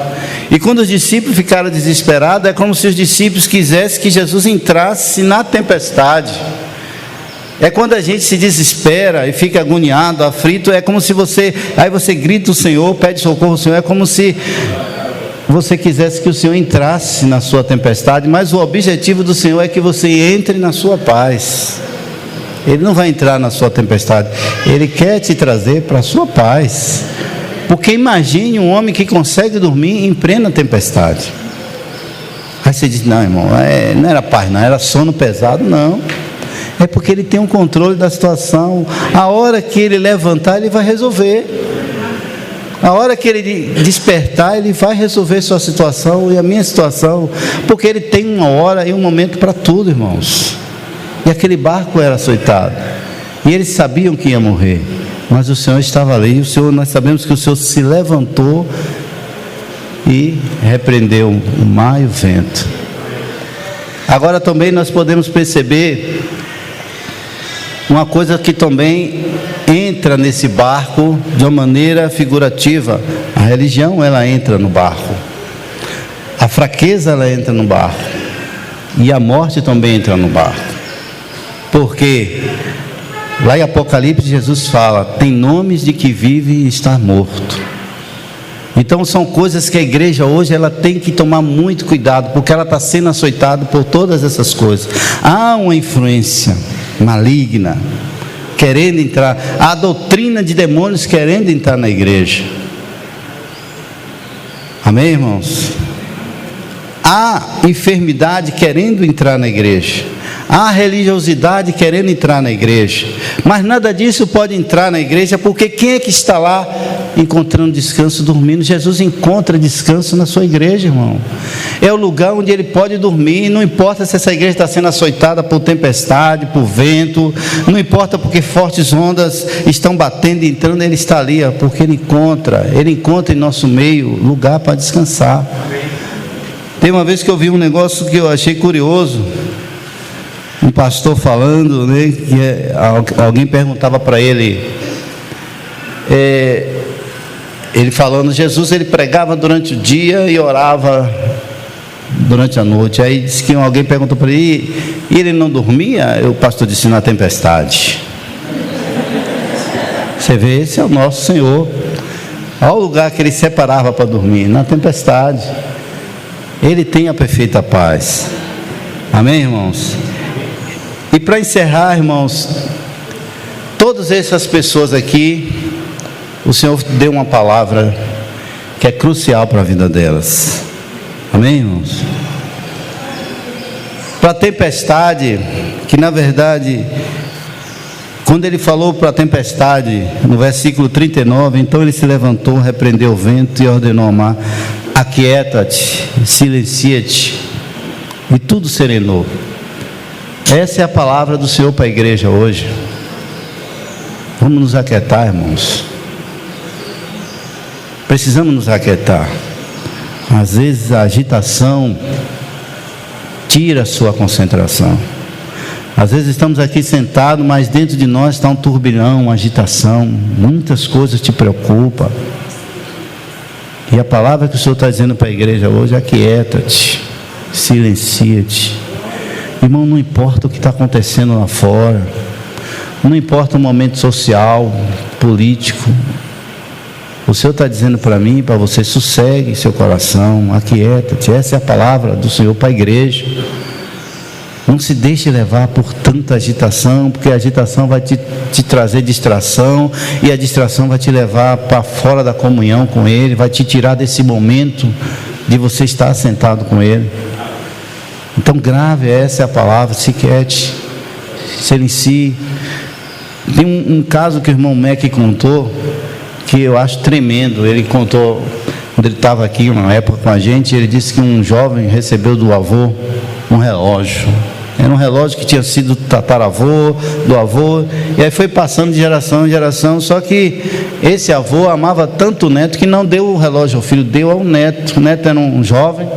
E quando os discípulos ficaram desesperados, é como se os discípulos quisessem que Jesus entrasse na tempestade. É quando a gente se desespera e fica agoniado, aflito, é como se aí você grita o Senhor, pede socorro ao Senhor, é como se você quisesse que o Senhor entrasse na sua tempestade, mas o objetivo do Senhor é que você entre na sua paz. Ele não vai entrar na sua tempestade, Ele quer te trazer para a sua paz. Porque imagine um homem que consegue dormir em plena tempestade. Aí você diz, não irmão, não era paz não, era sono pesado, não. É porque ele tem um controle da situação. A hora que ele levantar, ele vai resolver. A hora que ele despertar, ele vai resolver sua situação e a minha situação. Porque ele tem uma hora e um momento para tudo, irmãos. E aquele barco era açoitado. E eles sabiam que ia morrer. Mas o Senhor estava ali. O Senhor, nós sabemos que o Senhor se levantou e repreendeu o mar e o vento. Agora também nós podemos perceber uma coisa que também entra nesse barco de uma maneira figurativa. A religião ela entra no barco, a fraqueza ela entra no barco, e a morte também entra no barco. Porque lá em Apocalipse Jesus fala, tem nomes de que vive e está morto. Então são coisas que a igreja hoje ela tem que tomar muito cuidado, porque ela está sendo açoitada por todas essas coisas. Há uma influência maligna querendo entrar, há doutrina de demônios querendo entrar na igreja. Amém, irmãos? Há enfermidade querendo entrar na igreja, há religiosidade querendo entrar na igreja, mas nada disso pode entrar na igreja, porque quem é que está lá encontrando descanso dormindo? Jesus encontra descanso na sua igreja, irmão. É o lugar onde ele pode dormir. Não importa se essa igreja está sendo açoitada por tempestade, por vento, não importa porque fortes ondas estão batendo e entrando, ele está ali, porque ele encontra em nosso meio lugar para descansar. Tem uma vez que eu vi um negócio que eu achei curioso, um pastor falando, né, que alguém perguntava para ele, ele falando, Jesus ele pregava durante o dia e orava durante a noite. Aí disse que alguém perguntou para ele, e ele não dormia? O pastor disse, na tempestade. Você vê, esse é o nosso Senhor. Olha o lugar que ele separava para dormir, na tempestade. Ele tem a perfeita paz. Amém, irmãos? E para encerrar, irmãos, todas essas pessoas aqui, o Senhor deu uma palavra que é crucial para a vida delas. Amém, irmãos? Para a tempestade, que na verdade, quando ele falou para a tempestade, no versículo 39, então ele se levantou, repreendeu o vento e ordenou ao mar, aquieta-te, silencia-te, e tudo serenou. Essa é a palavra do Senhor para a igreja hoje. Vamos nos aquietar, irmãos. Precisamos nos aquietar. Às vezes a agitação tira a sua concentração. Às vezes estamos aqui sentados, mas dentro de nós está um turbilhão, uma agitação, muitas coisas te preocupam. E a palavra que o Senhor está dizendo para a igreja hoje é: aquieta-te, silencia-te. Irmão, não importa o que está acontecendo lá fora, não importa o momento social, político, o Senhor está dizendo para mim e para você: sossegue seu coração, aquieta-te. Essa é a palavra do Senhor para a igreja. Não se deixe levar por tanta agitação, porque a agitação vai te trazer distração, e a distração vai te levar para fora da comunhão com Ele, vai te tirar desse momento de você estar sentado com Ele. Então grave, essa é a palavra: se quiete, silencie. Tem um caso que o irmão Mac contou, que eu acho tremendo. Ele contou, quando ele estava aqui uma época com a gente, ele disse que um jovem recebeu do avô um relógio. Era um relógio que tinha sido tataravô, do avô, e aí foi passando de geração em geração. Só que esse avô amava tanto o neto que não deu o relógio ao filho, deu ao neto. O neto era um jovem,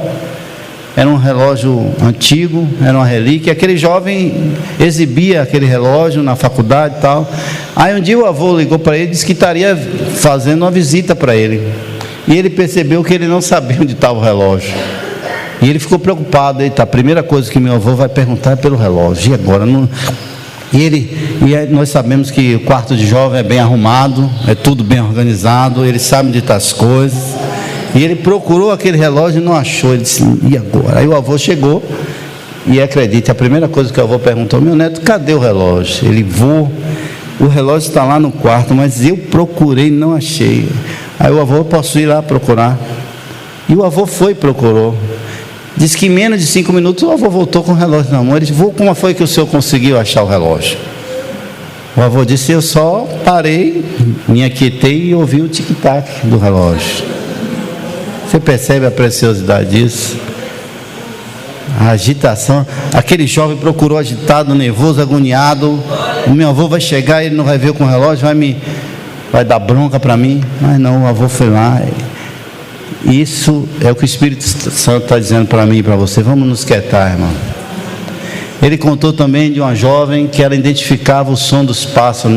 era um relógio antigo, era uma relíquia. Aquele jovem exibia aquele relógio na faculdade e tal. Aí um dia o avô ligou para ele e disse que estaria fazendo uma visita para ele, e ele percebeu que ele não sabia onde estava o relógio. E ele ficou preocupado. Eita, a primeira coisa que meu avô vai perguntar é pelo relógio. E agora? Nós sabemos que o quarto de jovem é bem arrumado, é tudo bem organizado, ele sabe onde estão as coisas. E ele procurou aquele relógio e não achou. Ele disse: e agora? Aí o avô chegou, e acredite, a primeira coisa que o avô perguntou: meu neto, cadê o relógio? Ele: vô, o relógio está lá no quarto, mas eu procurei e não achei. Aí o avô: posso ir lá procurar? E o avô foi e procurou. Diz que em menos de 5 minutos o avô voltou com o relógio na mão. Ele disse: vô, como foi que o senhor conseguiu achar o relógio? O avô disse: eu só parei, me aquietei e ouvi o tic-tac do relógio. Você percebe a preciosidade disso? A agitação. Aquele jovem procurou agitado, nervoso, agoniado. O meu avô vai chegar, ele não vai ver com o relógio, vai dar bronca para mim. Mas não, o avô foi lá. Isso é o que o Espírito Santo está dizendo para mim e para você. Vamos nos quietar, irmão. Ele contou também de uma jovem que ela identificava o som dos pássaros.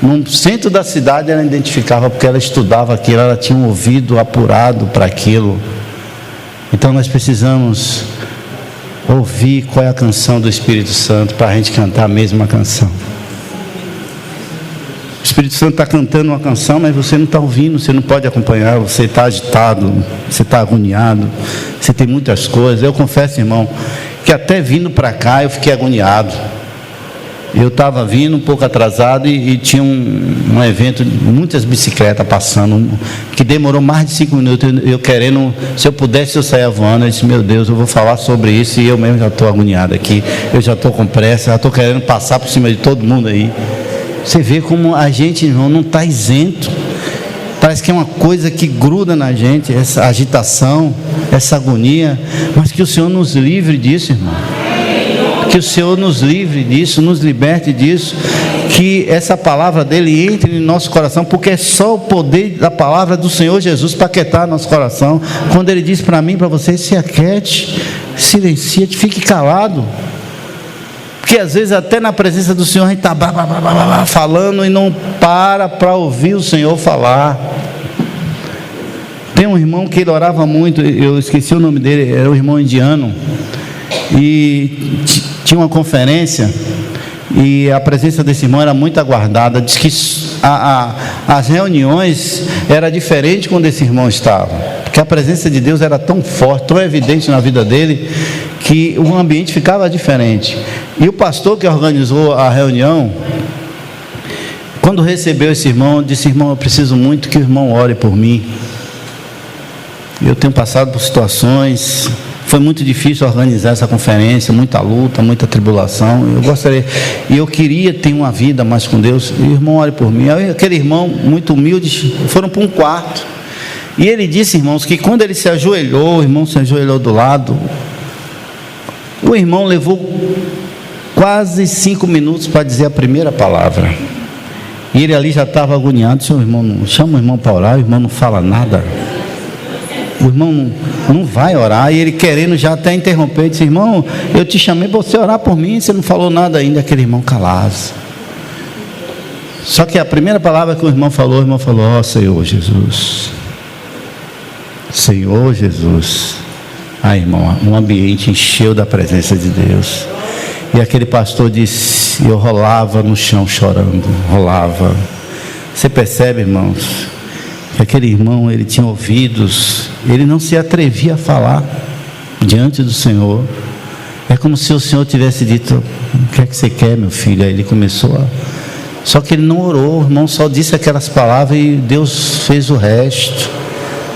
No centro da cidade ela identificava, porque ela estudava aquilo, ela tinha um ouvido apurado para aquilo. Então nós precisamos ouvir qual é a canção do Espírito Santo para a gente cantar a mesma canção. O Espírito Santo está cantando uma canção, mas você não está ouvindo, você não pode acompanhar, você está agitado, você está agoniado, você tem muitas coisas. Eu confesso, irmão, que até vindo para cá eu fiquei agoniado. Eu estava vindo um pouco atrasado e tinha um evento, muitas bicicletas passando, que demorou mais de 5 minutos. Eu querendo, se eu pudesse eu saia voando. Eu disse: meu Deus, eu vou falar sobre isso, e eu mesmo já estou agoniado aqui, eu já estou com pressa, já estou querendo passar por cima de todo mundo aí. Você vê como a gente, irmão, não está isento. Parece que é uma coisa que gruda na gente, essa agitação, essa agonia. Mas que o Senhor nos livre disso, irmão. Que o Senhor nos livre disso, nos liberte disso. Que essa palavra dele entre em nosso coração, porque é só o poder da palavra do Senhor Jesus para aquietar nosso coração. Quando ele diz para mim, para você: se aquiete, silencia-te, fique calado. Porque às vezes até na presença do Senhor a gente está falando e não para ouvir o Senhor falar. Tem um irmão que ele orava muito, eu esqueci o nome dele, era um irmão indiano, e tinha uma conferência, e a presença desse irmão era muito aguardada. Diz que as reuniões eram diferentes quando esse irmão estava, porque a presença de Deus era tão forte, tão evidente na vida dele, que o ambiente ficava diferente. E o pastor que organizou a reunião, quando recebeu esse irmão, disse: irmão, eu preciso muito que o irmão ore por mim. Eu tenho passado por situações, foi muito difícil organizar essa conferência, muita luta, muita tribulação. Eu queria ter uma vida mais com Deus. E o irmão, ore por mim. Aí, aquele irmão muito humilde, foram para um quarto, e ele disse, irmãos, que quando ele se ajoelhou, o irmão se ajoelhou do lado. O irmão levou quase 5 minutos para dizer a primeira palavra, e ele ali já estava agoniado. Seu irmão, chama o irmão para orar, o irmão não fala nada. O irmão não vai orar, e ele querendo já até interromper, disse: irmão, eu te chamei para você orar por mim, você não falou nada ainda. Aquele irmão calado. Só que a primeira palavra que o irmão falou, ó Senhor Jesus. Senhor Jesus. Irmão, um ambiente encheu da presença de Deus. E aquele pastor disse: eu rolava no chão chorando, rolava. Você percebe, irmãos, que aquele irmão, ele tinha ouvidos, ele não se atrevia a falar diante do Senhor. É como se o Senhor tivesse dito: o que é que você quer, meu filho? Aí ele começou a... Só que ele não orou, o irmão só disse aquelas palavras e Deus fez o resto.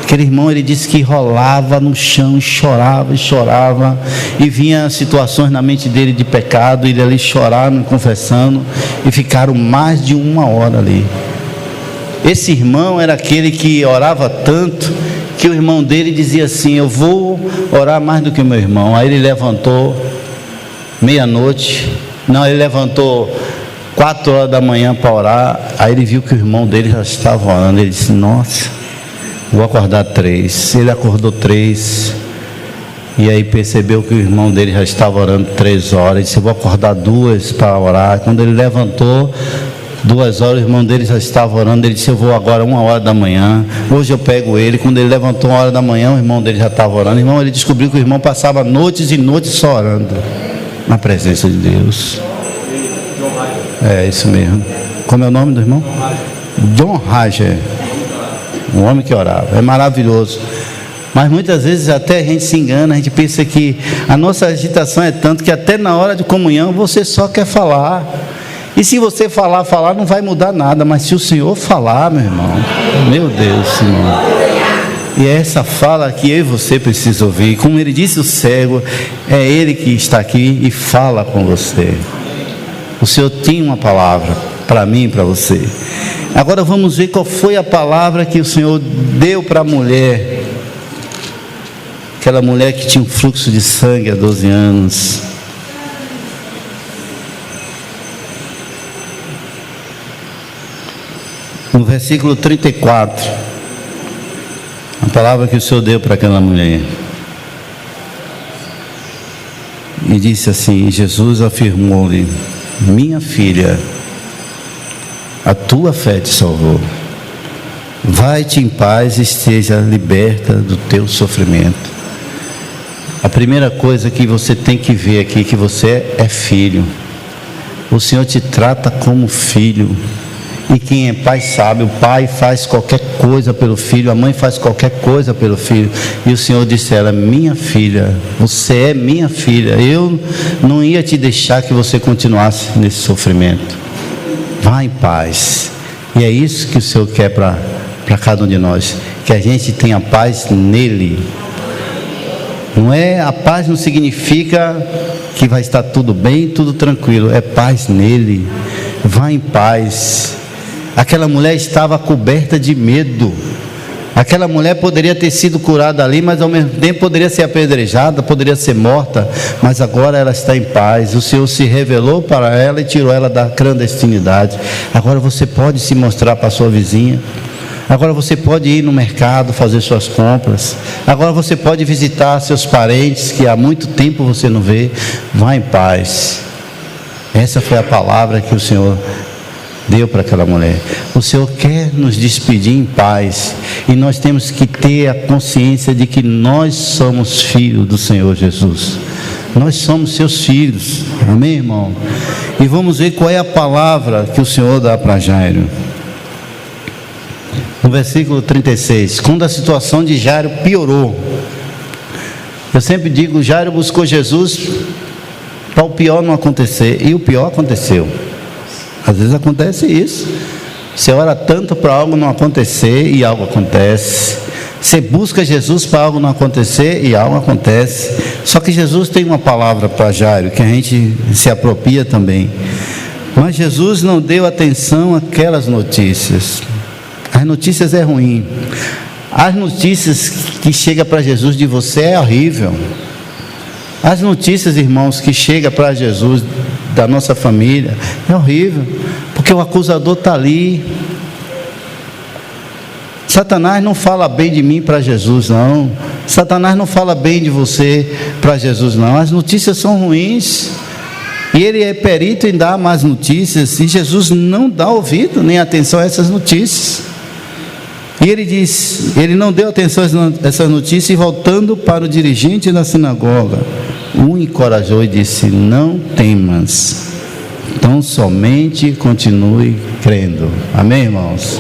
Aquele irmão, ele disse que rolava no chão, e chorava, e vinha situações na mente dele de pecado, ele ali chorando, confessando, e ficaram mais de 1 hora ali. Esse irmão era aquele que orava tanto, que o irmão dele dizia assim: eu vou orar mais do que o meu irmão. Aí ele levantou meia-noite, ele levantou 4 horas da manhã para orar. Aí ele viu que o irmão dele já estava orando. Ele disse: nossa, vou acordar 3. Ele acordou 3, e aí percebeu que o irmão dele já estava orando 3 horas. Ele disse: vou acordar 2 para orar. Quando ele levantou, 2 horas, o irmão dele já estava orando. Ele disse: eu vou agora 1 hora da manhã, hoje eu pego ele. Quando ele levantou 1 hora da manhã, o irmão dele já estava orando. Irmão, ele descobriu que o irmão passava noites e noites só orando na presença de Deus. É isso mesmo. Como é o nome do irmão? John Hager. Um homem que orava. É maravilhoso. Mas muitas vezes até a gente se engana, a gente pensa que a nossa agitação é tanto que até na hora de comunhão você só quer falar. E se você falar, não vai mudar nada. Mas se o Senhor falar, meu irmão, meu Deus, Senhor. E é essa fala que eu e você precisamos ouvir. Como ele disse, o cego, é ele que está aqui e fala com você. O Senhor tinha uma palavra para mim e para você. Agora vamos ver qual foi a palavra que o Senhor deu para a mulher. Aquela mulher que tinha um fluxo de sangue há 12 anos. No versículo 34, a palavra que o Senhor deu para aquela mulher. E disse assim: Jesus afirmou-lhe: minha filha, a tua fé te salvou. Vai-te em paz e esteja liberta do teu sofrimento. A primeira coisa que você tem que ver aqui, que você é filho. O Senhor te trata como filho. E quem é pai sabe, o pai faz qualquer coisa pelo filho, a mãe faz qualquer coisa pelo filho. E o Senhor disse a ela: minha filha, você é minha filha. Eu não ia te deixar que você continuasse nesse sofrimento. Vá em paz. E é isso que o Senhor quer para cada um de nós, que a gente tenha paz nele. Não é, a paz não significa que vai estar tudo bem, tudo tranquilo. É paz nele. Vá em paz. Aquela mulher estava coberta de medo. Aquela mulher poderia ter sido curada ali, mas ao mesmo tempo poderia ser apedrejada, poderia ser morta. Mas agora ela está em paz. O Senhor se revelou para ela e tirou ela da clandestinidade. Agora você pode se mostrar para a sua vizinha. Agora você pode ir no mercado fazer suas compras. Agora você pode visitar seus parentes que há muito tempo você não vê. Vá em paz. Essa foi a palavra que o Senhor deu para aquela mulher. O Senhor quer nos despedir em paz, e nós temos que ter a consciência de que nós somos filhos do Senhor Jesus. Nós somos seus filhos. Amém, irmão? E vamos ver qual é a palavra que o Senhor dá para Jairo. No versículo 36, quando a situação de Jairo piorou. Eu sempre digo, Jairo buscou Jesus para o pior não acontecer, e o pior aconteceu. Às vezes acontece isso. Você ora tanto para algo não acontecer e algo acontece. Você busca Jesus para algo não acontecer e algo acontece. Só que Jesus tem uma palavra para Jairo que a gente se apropria também. Mas Jesus não deu atenção àquelas notícias. As notícias é ruim. As notícias que chegam para Jesus de você é horrível. As notícias, irmãos, que chegam para Jesus da nossa família é horrível, porque o acusador está ali Satanás não fala bem de mim para Jesus, não. Satanás não fala bem de você para Jesus, não. As notícias são ruins. E ele é perito em dar más notícias. E Jesus não dá ouvido nem atenção a essas notícias. E ele diz, ele não deu atenção a essas notícias. E voltando para o dirigente da sinagoga, o encorajou e disse: não temas, tão somente continue crendo. Amém, irmãos?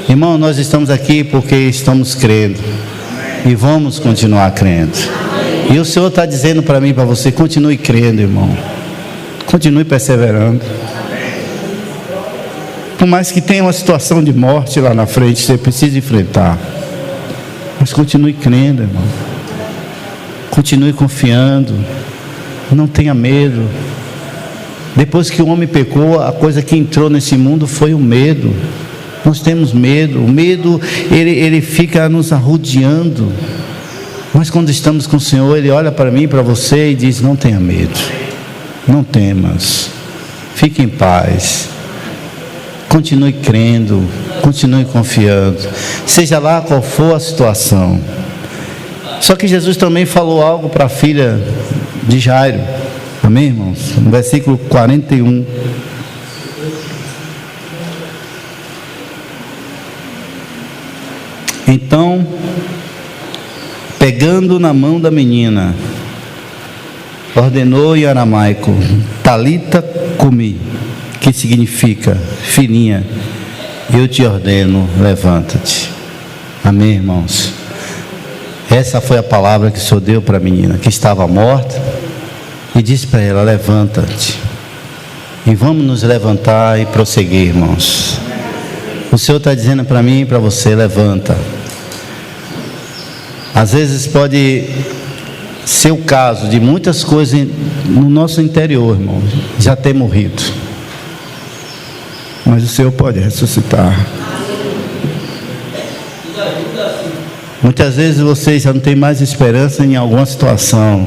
Irmão, nós estamos aqui porque estamos crendo e vamos continuar crendo. E o Senhor está dizendo para mim e para você: continue crendo, irmão, continue perseverando. Por mais que tenha uma situação de morte lá na frente, você precisa enfrentar, mas continue crendo, irmão. Continue confiando, não tenha medo. Depois que o homem pecou, a coisa que entrou nesse mundo foi o medo. Nós temos medo. O medo, ele fica nos arrodeando. Mas quando estamos com o Senhor, Ele olha para mim e para você e diz: não tenha medo, não temas, fique em paz, continue crendo, continue confiando, seja lá qual for a situação. Só que Jesus também falou algo para a filha de Jairo. Amém, irmãos? No versículo 41. Então, pegando na mão da menina, ordenou em aramaico: Talita cumi, que significa: filhinha, eu te ordeno, levanta-te. Amém, irmãos? Essa foi a palavra que o Senhor deu para a menina que estava morta, e disse para ela: levanta-te. E vamos nos levantar e prosseguir, irmãos. O Senhor está dizendo para mim e para você: levanta. Às vezes pode ser o caso de muitas coisas no nosso interior, irmão, já ter morrido, mas o Senhor pode ressuscitar. Muitas vezes você já não tem mais esperança em alguma situação,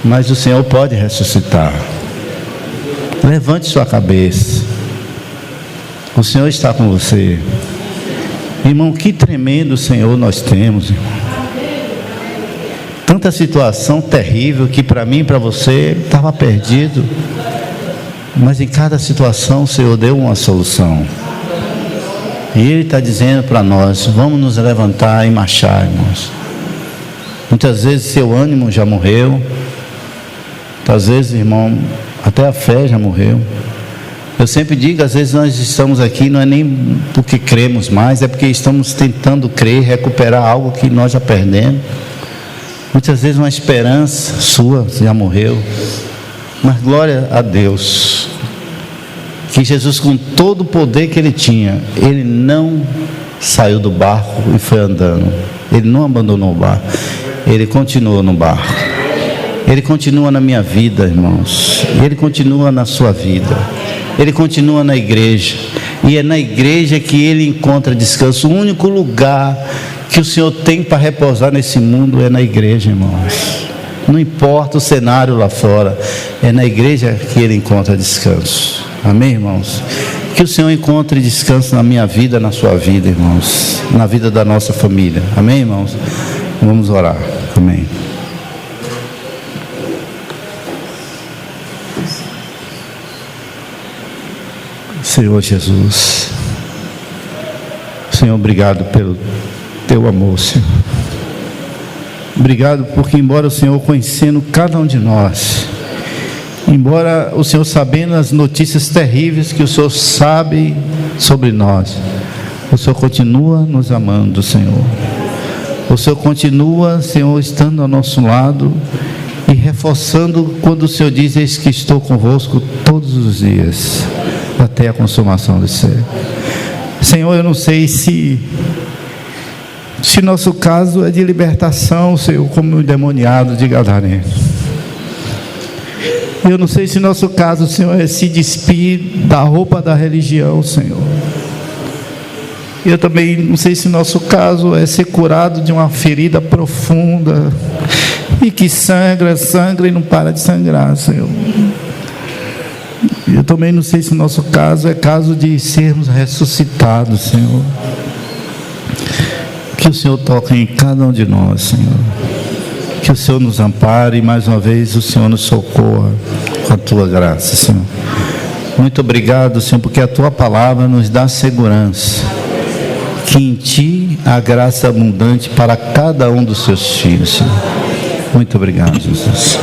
mas o Senhor pode ressuscitar. Levante sua cabeça, o Senhor está com você. Irmão, que tremendo Senhor nós temos, irmão. Tanta situação terrível que para mim e para você estava perdido, mas em cada situação o Senhor deu uma solução. E Ele está dizendo para nós: vamos nos levantar e marchar, irmãos. Muitas vezes seu ânimo já morreu, às vezes, irmão, até a fé já morreu. Eu sempre digo, às vezes nós estamos aqui, não é nem porque cremos mais, é porque estamos tentando crer, recuperar algo que nós já perdemos. Muitas vezes uma esperança sua já morreu, mas glória a Deus, que Jesus, com todo o poder que Ele tinha, Ele não saiu do barco e foi andando. Ele não abandonou o barco, Ele continuou no barco. Ele continua na minha vida, irmãos, Ele continua na sua vida. Ele continua na igreja, e é na igreja que Ele encontra descanso. O único lugar que o Senhor tem para repousar nesse mundo é na igreja, irmãos. Não importa o cenário lá fora, é na igreja que Ele encontra descanso. Amém, irmãos? Que o Senhor encontre descanso na minha vida, na sua vida, irmãos, na vida da nossa família. Amém, irmãos? Vamos orar. Amém. Senhor Jesus, Senhor, obrigado pelo Teu amor, Senhor. Obrigado porque, embora o Senhor conhecendo cada um de nós, embora o Senhor sabendo as notícias terríveis que o Senhor sabe sobre nós, o Senhor continua nos amando, Senhor. O Senhor continua, Senhor, estando ao nosso lado e reforçando quando o Senhor diz: eis que estou convosco todos os dias, até a consumação do século. Senhor, eu não sei se nosso caso é de libertação, Senhor, como o endemoniado de Gadareno. Eu não sei se nosso caso, Senhor, é se despir da roupa da religião, Senhor. Eu também não sei se nosso caso é ser curado de uma ferida profunda e que sangra e não para de sangrar, Senhor. Eu também não sei se nosso caso é caso de sermos ressuscitados, Senhor. Que o Senhor toque em cada um de nós, Senhor. Que o Senhor nos ampare e mais uma vez o Senhor nos socorra com a Tua graça, Senhor. Muito obrigado, Senhor, porque a Tua palavra nos dá segurança. Que em Ti há graça abundante para cada um dos Seus filhos, Senhor. Muito obrigado, Jesus.